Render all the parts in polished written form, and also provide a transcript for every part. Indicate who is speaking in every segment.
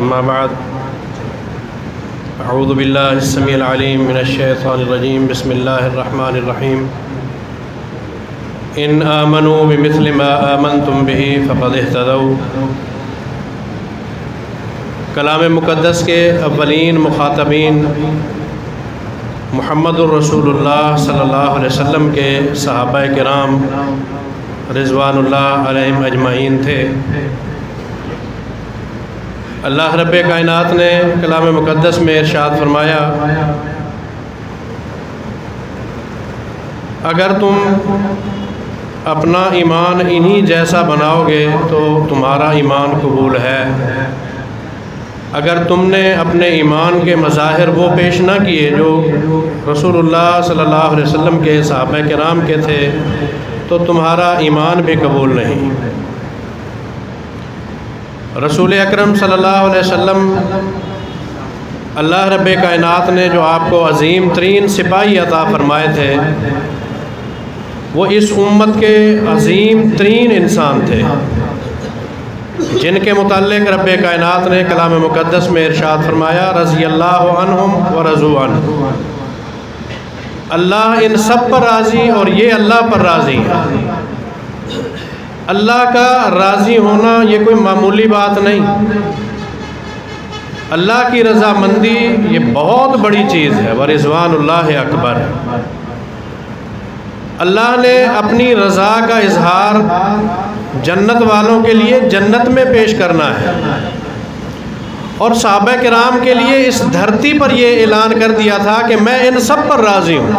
Speaker 1: اما بعد اعوذ باللہ السمیع العلیم من الشیطان الرجیم بسم اللہ الرحمن الرحیم ان آمنوا بمثل ما آمنتم به فقد اهتدوا۔ کلام مقدس کے اولین مخاطبین محمد الرسول اللہ صلی اللہ علیہ وسلم کے صحابہ کرام رضوان اللہ علیہم اجمعین تھے۔ اللہ رب کائنات نے کلام مقدس میں ارشاد فرمایا، اگر تم اپنا ایمان انہی جیسا بناؤ گے تو تمہارا ایمان قبول ہے۔ اگر تم نے اپنے ایمان کے مظاہر وہ پیش نہ کیے جو رسول اللہ صلی اللہ علیہ وسلم کے صحابہ کرام کے تھے تو تمہارا ایمان بھی قبول نہیں۔ رسول اکرم صلی اللہ علیہ وسلم اللہ رب کائنات نے جو آپ کو عظیم ترین سپاہی عطا فرمائے تھے، وہ اس امت کے عظیم ترین انسان تھے، جن کے متعلق رب کائنات نے کلام مقدس میں ارشاد فرمایا، رضی اللہ عنہم ورضوا عنہ، اللہ ان سب پر راضی اور یہ اللہ پر راضی ہے۔ اللہ کا راضی ہونا یہ کوئی معمولی بات نہیں، اللہ کی رضامندی یہ بہت بڑی چیز ہے، ورضوان اللہ اکبر۔ اللہ نے اپنی رضا کا اظہار جنت والوں کے لیے جنت میں پیش کرنا ہے، اور صحابہ کرام کے لیے اس دھرتی پر یہ اعلان کر دیا تھا کہ میں ان سب پر راضی ہوں۔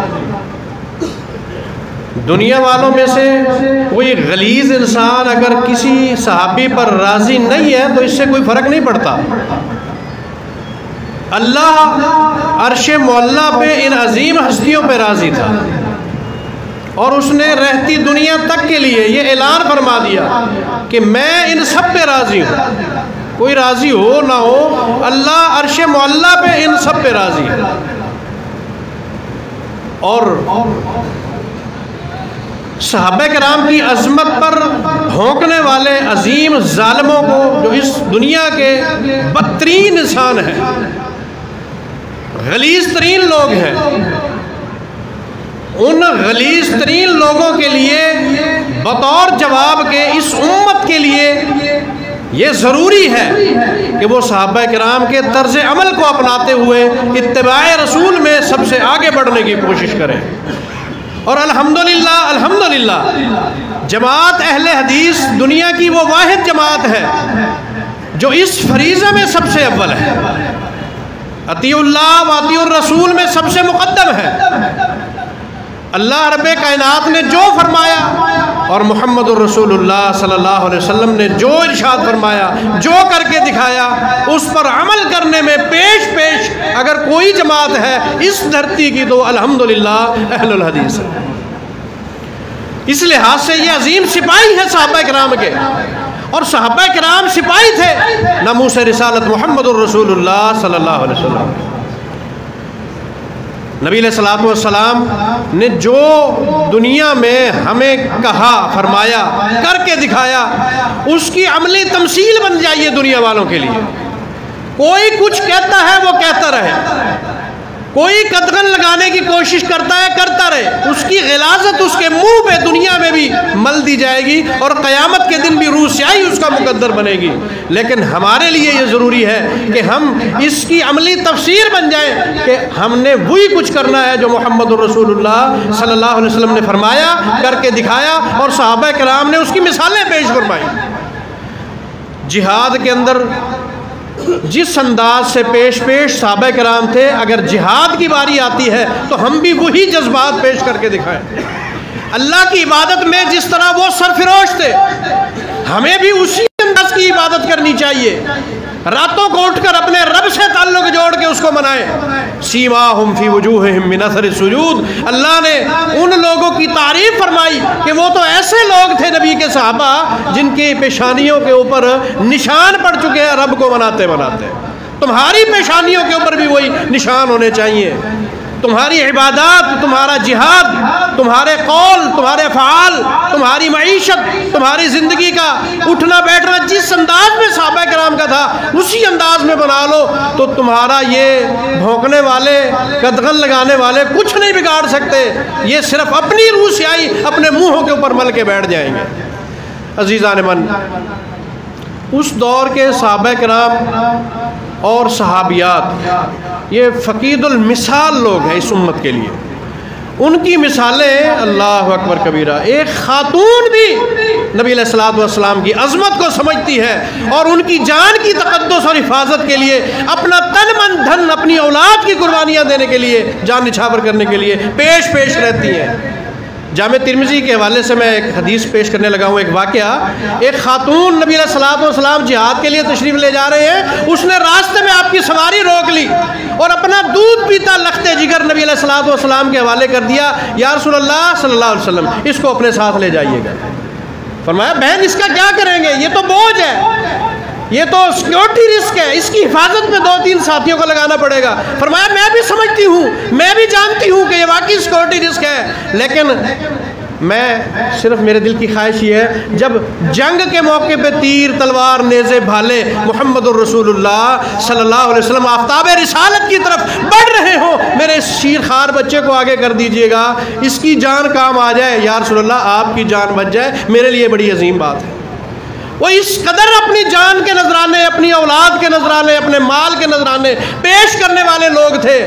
Speaker 1: دنیا والوں میں سے کوئی غلیظ انسان اگر کسی صحابی پر راضی نہیں ہے تو اس سے کوئی فرق نہیں پڑتا۔ اللہ عرش معلیٰ پہ ان عظیم ہستیوں پہ راضی تھا، اور اس نے رہتی دنیا تک کے لیے یہ اعلان فرما دیا کہ میں ان سب پہ راضی ہوں۔ کوئی راضی ہو نہ ہو، اللہ عرش معلیٰ پہ ان سب پہ راضی ہے۔ اور صحابہ کرام کی عظمت پر بھونکنے والے عظیم ظالموں کو، جو اس دنیا کے بدترین انسان ہیں، غلیظ ترین لوگ ہیں، ان غلیظ ترین لوگوں کے لیے بطور جواب کے اس امت کے لیے یہ ضروری ہے کہ وہ صحابہ کرام کے طرز عمل کو اپناتے ہوئے اتباع رسول میں سب سے آگے بڑھنے کی کوشش کریں۔ اور الحمدللہ جماعت اہل حدیث دنیا کی وہ واحد جماعت ہے جو اس فریضہ میں سب سے اول ہے، اطیعوا اللہ و اطیعوا الرسول میں سب سے مقدم ہے۔ اللہ رب کائنات نے جو فرمایا اور محمد الرسول اللہ صلی اللہ علیہ وسلم نے جو ارشاد فرمایا، جو کر کے دکھایا، اس پر عمل کرنے میں پیش اگر کوئی جماعت ہے اس دھرتی کی تو الحمدللہ اہل الحدیث ہے۔ اس لحاظ سے یہ عظیم سپاہی ہے صحابہ کرام کے، اور صحابہ کرام سپاہی تھے ناموس رسالت محمد الرسول اللہ صلی اللہ علیہ وسلم۔ نبی علیہ الصلوۃ والسلام نے جو دنیا میں ہمیں کہا، فرمایا، کر کے دکھایا، اس کی عملی تمثیل بن جائیے دنیا والوں کے لیے۔ کوئی کچھ کہتا ہے وہ کہتا رہے، کوئی قدغن لگانے کی کوشش کرتا ہے کرتا رہے، اس کی غلاظت اس کے منہ پہ دنیا میں بھی مل دی جائے گی، اور قیامت کے دن بھی روح سیاہی اس کا مقدر بنے گی۔ لیکن ہمارے لیے یہ ضروری ہے کہ ہم اس کی عملی تفسیر بن جائیں کہ ہم نے وہی کچھ کرنا ہے جو محمد الرسول اللہ صلی اللہ علیہ وسلم نے فرمایا، کر کے دکھایا، اور صحابہ کرام نے اس کی مثالیں پیش فرمائی۔ جہاد کے اندر جس انداز سے پیش صحابہ کرام تھے، اگر جہاد کی باری آتی ہے تو ہم بھی وہی جذبات پیش کر کے دکھائیں۔ اللہ کی عبادت میں جس طرح وہ سرفروش تھے، ہمیں بھی اسی انداز کی عبادت کرنی چاہیے۔ راتوں کو اٹھ کر اپنے رب سے تعلق جوڑ کے اس کو منائیں۔ سیماہم فی وجوہہم من اثر السجود، اللہ نے ان لوگوں کی تعریف فرمائی کہ وہ تو ایسے لوگ تھے نبی کے صحابہ جن کی پیشانیوں کے اوپر نشان پڑ چکے ہیں رب کو مناتے مناتے۔ تمہاری پیشانیوں کے اوپر بھی وہی نشان ہونے چاہیے۔ तुम्हारी इबादत, तुम्हारा जिहाद, तुम्हारे कौल, तुम्हारे फ़आल, तुम्हारी मईशत, तुम्हारी ज़िंदगी का उठना बैठना जिस अंदाज में सहाबा किराम का था उसी अंदाज में बना लो, तो तुम्हारा ये भौंकने वाले, कदगन लगाने वाले कुछ नहीं बिगाड़ सकते। ये सिर्फ अपनी रूह से आई अपने मुँहों के ऊपर मल के बैठ जाएंगे। अज़ीज़ान मन, उस दौर के सहाबा किराम और सहाबियात ये फ़कीदुल मिसाल लोग हैं इस उम्मत के लिए। उनकी मिसालें अल्लाह अकबर कबीरा। एक खातून भी नबी अलैहिस्सलातु वस्सलाम की अज़मत को समझती है और उनकी जान की तक़द्दुस और हिफाजत के लिए अपना तन मन धन, अपनी औलाद की कुर्बानियाँ देने के लिए, जान निछावर करने के लिए पेश रहती हैं। जामे तिरमिज़ी के हवाले से मैं एक हदीस पेश करने लगा हूँ। एक वाक़या, एक खातून नबी अलैहिस्सलातु वस्सलाम जिहाद के लिए तशरीफ़ ले जा रहे हैं, उसने रास्ते में आपकी सवारी रोक ली और अपना दूध पीता लख्ते जिगर नबी अलैहिस्सलातु वस्सलाम के हवाले कर दिया, या रसूलल्लाह सल्लल्लाहु अलैहि वसल्लम इसको अपने साथ ले जाइएगा। फरमाया बहन इसका क्या करेंगे, ये तो बोझ है, ये तो सिक्योरिटी रिस्क है, इसकी हिफाजत में 2-3 साथियों को लगाना पड़ेगा। फरमाया मैं भी समझती हूँ, मैं भी जानती हूँ कि ये वाकई सिक्योरिटी रिस्क है, लेकिन मैं सिर्फ मेरे दिल की ख्वाहिश ये है जब जंग के मौके पे तीर तलवार नेज़े भाले मुहम्मदुर रसूलुल्लाह सल्लल्लाहु अलैहि वसल्लम आफ्ताब रिसालत की तरफ बढ़ रहे हो, मेरे इस शीरखार बच्चे को आगे कर दीजिएगा, इसकी जान काम आ जाए, या रसूलल्लाह आपकी जान बच जाए, मेरे लिए बड़ी अजीम बात है। वो इस कदर अपनी जान के नजराने, अपनी औलाद के नजराने, अपने माल के नजराने पेश करने वाले लोग थे।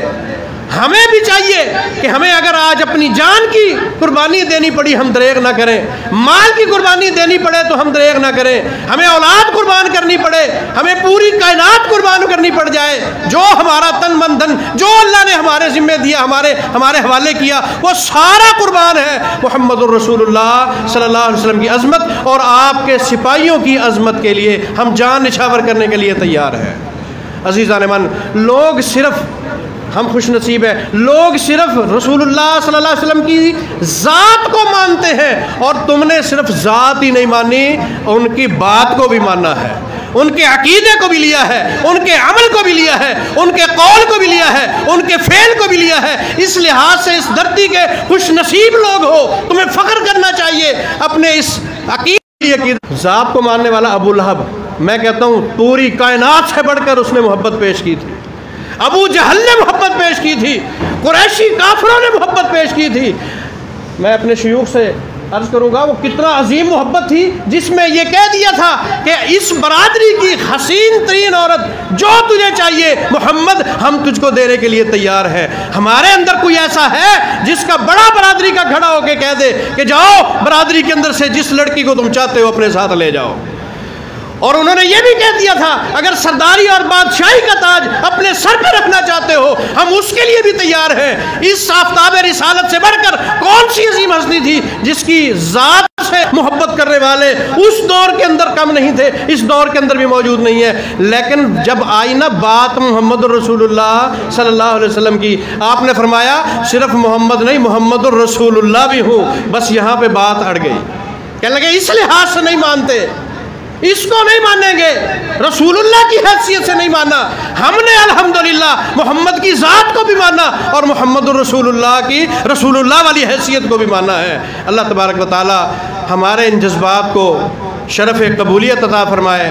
Speaker 1: हमें भी चाहिए कि हमें अगर आज अपनी जान की कुर्बानी देनी पड़ी हम दरेग ना करें, माल की कुर्बानी देनी पड़े तो हम दरेग ना करें, हमें औलाद कुर्बान करनी पड़े, हमें पूरी कायनात कुर्बान करनी पड़ जाए, जो हमारा तन मन धन, जो अल्लाह ने हमारे ज़िम्मे दिया, हमारे हवाले किया, वो सारा कुर्बान है मुहम्मदुर रसूलुल्लाह सल्लल्लाहु अलैहि वसल्लम की अज़मत और आपके सिपाहियों की अज़मत के लिए हम जान निछावर करने के लिए तैयार हैं। अज़ीज़ान मन, लोग सिर्फ, हम खुश नसीब है, लोग सिर्फ रसूलुल्लाह सल्लल्लाहु अलैहि वसल्लम की ज़ात को मानते हैं और तुमने सिर्फ ज़ात ही नहीं मानी, उनकी बात को भी माना है, उनके अकीदे को भी लिया है, उनके अमल को भी लिया है, उनके कौल को भी लिया है, उनके फेल को भी लिया है। इस लिहाज से इस धरती के खुश नसीब लोग हो, तुम्हें फ़ख्र करना चाहिए अपने इस अकीदे। ज़ात को मानने वाला अबू लहब, मैं कहता हूँ पूरी कायनात से बढ़कर उसने मोहब्बत पेश की थी, अबू जहल ने मोहब्बत पेश की थी, कुरैशी काफिरों ने मोहब्बत पेश की थी। मैं अपने शयूख से अर्ज़ करूँगा वो कितना अजीम मोहब्बत थी जिसमें ये कह दिया था कि इस बरादरी की हसीन तरीन औरत जो तुझे चाहिए मोहम्मद हम तुझको देने के लिए तैयार हैं। हमारे अंदर कोई ऐसा है जिसका बड़ा बरादरी का खड़ा होकर कह दे कि जाओ बरादरी के अंदर से जिस लड़की को तुम चाहते हो अपने साथ ले जाओ। और उन्होंने ये भी कह दिया था अगर सरदारी और बादशाही का ताज अपने सर पर रखना चाहते हो हम उसके लिए भी तैयार हैं। इस आफ्ताब रिसालत से बढ़कर कौन सी अजीम हस्ती थी जिसकी ज़ात से मोहब्बत करने वाले उस दौर के अंदर कम नहीं थे, इस दौर के अंदर भी मौजूद नहीं है। लेकिन जब आई ना बात मुहम्मदुर रसूलुल्लाह सल्लल्लाहु अलैहि वसल्लम की, आपने फरमाया सिर्फ मोहम्मद नहीं मोहम्मदुर रसूलुल्लाह भी हूँ, बस यहाँ पे बात अड़ गई। कहने लगे इस लिहाज से नहीं मानते, इसको नहीं मानेंगे, रसूलुल्लाह की हैसियत से नहीं माना, हमने अल्हम्दुलिल्लाह मोहम्मद की ज़ात को भी माना और मोहम्मदुर रसूलुल्लाह की रसूलुल्लाह वाली हैसियत को भी माना है। अल्लाह तबारक व तआला हमारे इन जज्बात को शरफ़ कबूलियत अता फ़रमाए।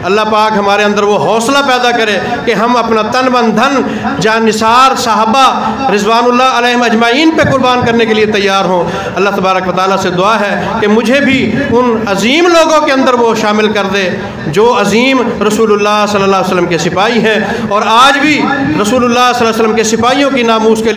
Speaker 1: अल्लाह पाक हमारे अंदर वो हौसला पैदा करे कि हम अपना तन मन धन जान निसार साहबा रिज़वानुल्लाह अलैहिम अजमाइन पे कुर्बान करने के लिए तैयार हों। अल्लाह तबारक व तआला से दुआ है कि मुझे भी उन अजीम लोगों के अंदर वो शामिल कर दे जो अजीम रसूलुल्लाह सल्लल्लाहु अलैहि वसल्लम के सिपाही हैं और आज भी रसूलुल्लाह सल्लल्लाहु अलैहि वसल्लम के सिपाहियों की नामूस के